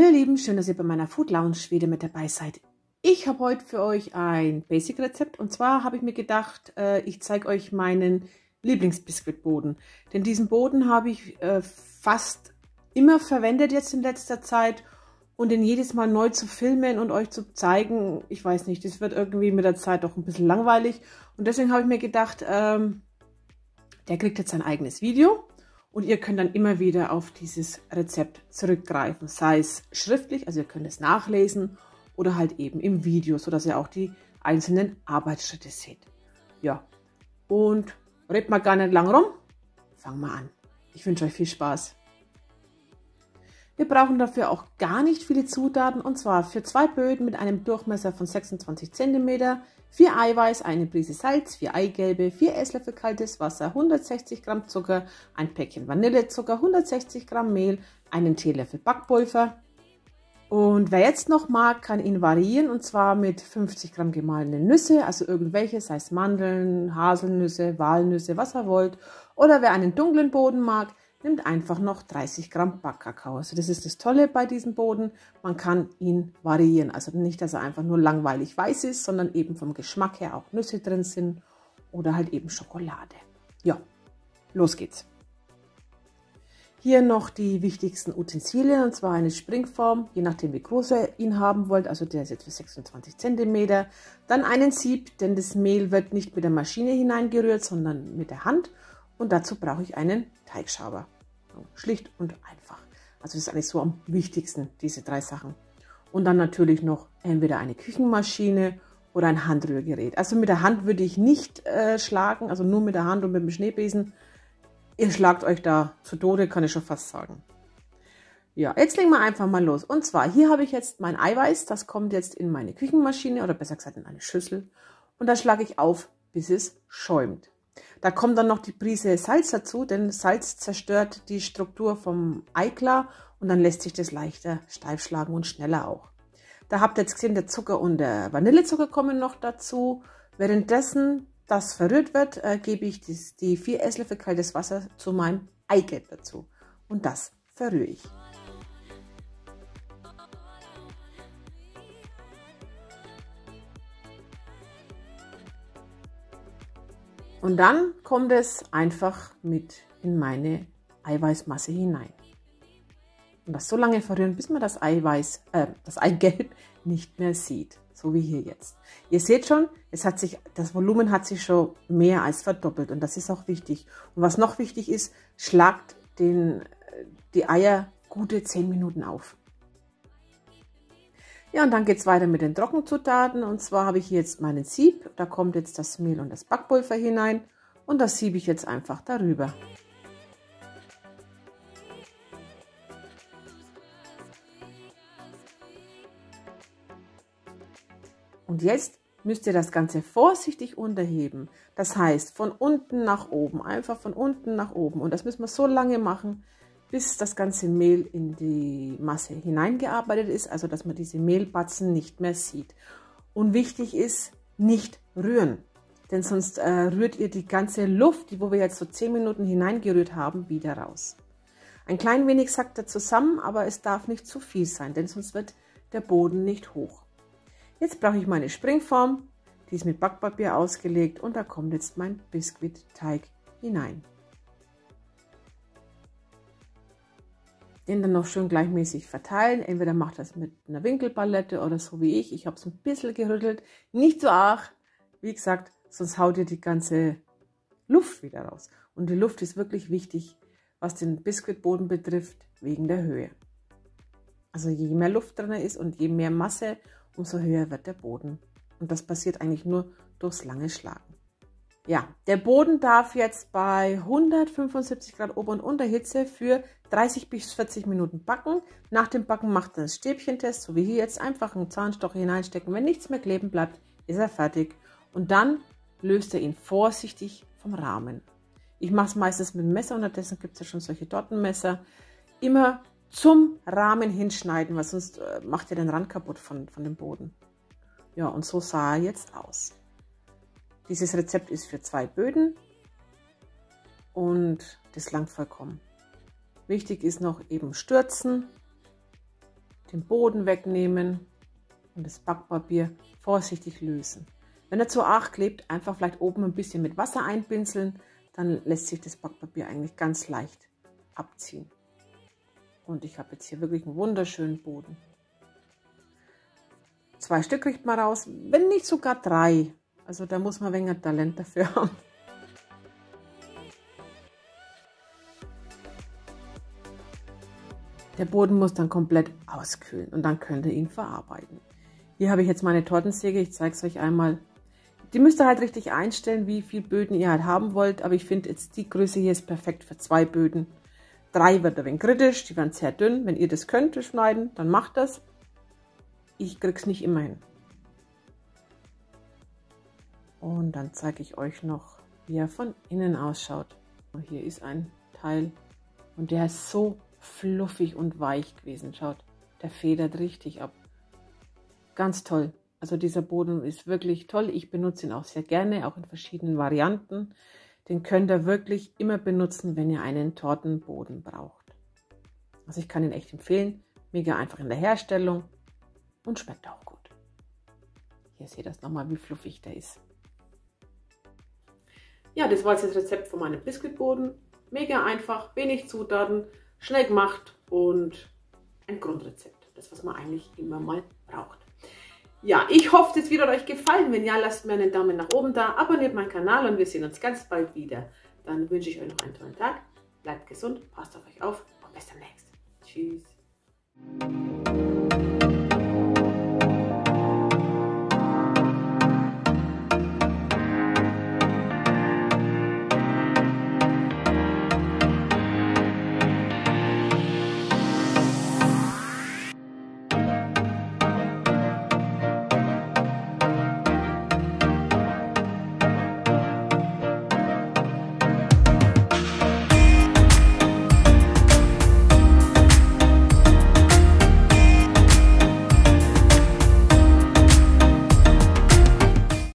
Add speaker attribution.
Speaker 1: Hallo ihr Lieben, schön, dass ihr bei meiner Food Lounge wieder mit dabei seid. Ich habe heute für euch ein Basic-Rezept und zwar habe ich mir gedacht, ich zeige euch meinen Lieblingsbiskuitboden. Denn diesen Boden habe ich fast immer verwendet jetzt in letzter Zeit und den jedes Mal neu zu filmen und euch zu zeigen, ich weiß nicht, das wird irgendwie mit der Zeit doch ein bisschen langweilig. Und deswegen habe ich mir gedacht, der kriegt jetzt sein eigenes Video. Und ihr könnt dann immer wieder auf dieses Rezept zurückgreifen, sei es schriftlich, also ihr könnt es nachlesen oder halt eben im Video, sodass ihr auch die einzelnen Arbeitsschritte seht. Ja, und redet mal gar nicht lang rum, fangen wir an. Ich wünsche euch viel Spaß. Wir brauchen dafür auch gar nicht viele Zutaten und zwar für 2 Böden mit einem Durchmesser von 26 cm, 4 Eiweiß, eine Prise Salz, 4 Eigelbe, 4 Esslöffel kaltes Wasser, 160 Gramm Zucker, ein Päckchen Vanillezucker, 160 Gramm Mehl, einen Teelöffel Backpulver. Und wer jetzt noch mag, kann ihn variieren und zwar mit 50 Gramm gemahlene Nüsse, also irgendwelche, sei es Mandeln, Haselnüsse, Walnüsse, was ihr wollt. Oder wer einen dunklen Boden mag, nimmt einfach noch 30 Gramm Backkakao. Also das ist das Tolle bei diesem Boden, man kann ihn variieren. Also nicht, dass er einfach nur langweilig weiß ist, sondern eben vom Geschmack her auch Nüsse drin sind oder halt eben Schokolade. Ja, los geht's. Hier noch die wichtigsten Utensilien, und zwar eine Springform, je nachdem wie groß ihr ihn haben wollt, also der ist jetzt für 26 cm. Dann einen Sieb, denn das Mehl wird nicht mit der Maschine hineingerührt, sondern mit der Hand. Und dazu brauche ich einen Teigschaber. Schlicht und einfach. Also das ist eigentlich so am wichtigsten, diese 3 Sachen. Und dann natürlich noch entweder eine Küchenmaschine oder ein Handrührgerät. Also mit der Hand würde ich nicht schlagen, also nur mit der Hand und mit dem Schneebesen. Ihr schlagt euch da zu Tode, kann ich schon fast sagen. Ja, jetzt legen wir einfach mal los. Und zwar, hier habe ich jetzt mein Eiweiß, das kommt jetzt in meine Küchenmaschine oder besser gesagt in eine Schüssel. Und da schlage ich auf, bis es schäumt. Da kommt dann noch die Prise Salz dazu, denn Salz zerstört die Struktur vom Eiklar und dann lässt sich das leichter steif schlagen und schneller auch. Da habt ihr jetzt gesehen, der Zucker und der Vanillezucker kommen noch dazu. Währenddessen das verrührt wird, gebe ich die 4 Esslöffel kaltes Wasser zu meinem Eigelb dazu und das verrühre ich. Und dann kommt es einfach mit in meine Eiweißmasse hinein. Und das so lange verrühren, bis man das Eigelb nicht mehr sieht. So wie hier jetzt. Ihr seht schon, das Volumen hat sich schon mehr als verdoppelt. Und das ist auch wichtig. Und was noch wichtig ist, schlagt die Eier gute 10 Minuten auf. Ja, und dann geht es weiter mit den Trockenzutaten. Und zwar habe ich hier jetzt meinen Sieb. Da kommt jetzt das Mehl und das Backpulver hinein. Und das siebe ich jetzt einfach darüber. Und jetzt müsst ihr das Ganze vorsichtig unterheben. Das heißt, von unten nach oben. Einfach von unten nach oben. Und das müssen wir so lange machen, bis das ganze Mehl in die Masse hineingearbeitet ist, also dass man diese Mehlbatzen nicht mehr sieht. Und wichtig ist, nicht rühren, denn sonst rührt ihr die ganze Luft, wo wir jetzt so 10 Minuten hineingerührt haben, wieder raus. Ein klein wenig sackt er zusammen, aber es darf nicht zu viel sein, denn sonst wird der Boden nicht hoch. Jetzt brauche ich meine Springform, die ist mit Backpapier ausgelegt und da kommt jetzt mein Biskuitteig hinein. Den dann noch schön gleichmäßig verteilen. Entweder macht das mit einer Winkelpalette oder so wie ich. Ich habe es ein bisschen gerüttelt. Nicht so arg, wie gesagt, sonst haut ihr die ganze Luft wieder raus. Und die Luft ist wirklich wichtig, was den Biskuitboden betrifft, wegen der Höhe. Also je mehr Luft drin ist und je mehr Masse, umso höher wird der Boden. Und das passiert eigentlich nur durchs lange Schlagen. Ja, der Boden darf jetzt bei 175 Grad Ober- und Unterhitze für 30 bis 40 Minuten backen. Nach dem Backen macht er einen Stäbchentest, so wie hier jetzt einfach einen Zahnstocher hineinstecken. Wenn nichts mehr kleben bleibt, ist er fertig. Und dann löst er ihn vorsichtig vom Rahmen. Ich mache es meistens mit dem Messer, unterdessen gibt es ja schon solche Tortenmesser. Immer zum Rahmen hinschneiden, weil sonst macht er den Rand kaputt von dem Boden. Ja, und so sah er jetzt aus. Dieses Rezept ist für 2 Böden und das langt vollkommen. Wichtig ist noch eben stürzen, den Boden wegnehmen und das Backpapier vorsichtig lösen. Wenn er zu arg klebt, einfach vielleicht oben ein bisschen mit Wasser einpinseln, dann lässt sich das Backpapier eigentlich ganz leicht abziehen. Und ich habe jetzt hier wirklich einen wunderschönen Boden. 2 Stück kriegt man raus, wenn nicht sogar 3. Also da muss man ein wenig Talent dafür haben. Der Boden muss dann komplett auskühlen und dann könnt ihr ihn verarbeiten. Hier habe ich jetzt meine Tortensäge, ich zeige es euch einmal. Die müsst ihr halt richtig einstellen, wie viel Böden ihr halt haben wollt, aber ich finde jetzt die Größe hier ist perfekt für 2 Böden. 3 wird ein wenig kritisch, die werden sehr dünn. Wenn ihr das könnt schneiden, dann macht das. Ich krieg's nicht immer hin. Und dann zeige ich euch noch, wie er von innen ausschaut. Hier ist ein Teil und der ist so fluffig und weich gewesen. Schaut, der federt richtig ab. Ganz toll. Also dieser Boden ist wirklich toll. Ich benutze ihn auch sehr gerne, auch in verschiedenen Varianten. Den könnt ihr wirklich immer benutzen, wenn ihr einen Tortenboden braucht. Also ich kann ihn echt empfehlen. Mega einfach in der Herstellung und schmeckt auch gut. Hier seht ihr das nochmal, wie fluffig der ist. Ja, das war jetzt das Rezept von meinem Biskuitboden. Mega einfach, wenig Zutaten, schnell gemacht und ein Grundrezept. Das, was man eigentlich immer mal braucht. Ja, ich hoffe, das wird euch gefallen. Wenn ja, lasst mir einen Daumen nach oben da, abonniert meinen Kanal und wir sehen uns ganz bald wieder. Dann wünsche ich euch noch einen tollen Tag. Bleibt gesund, passt auf euch auf und bis demnächst. Tschüss.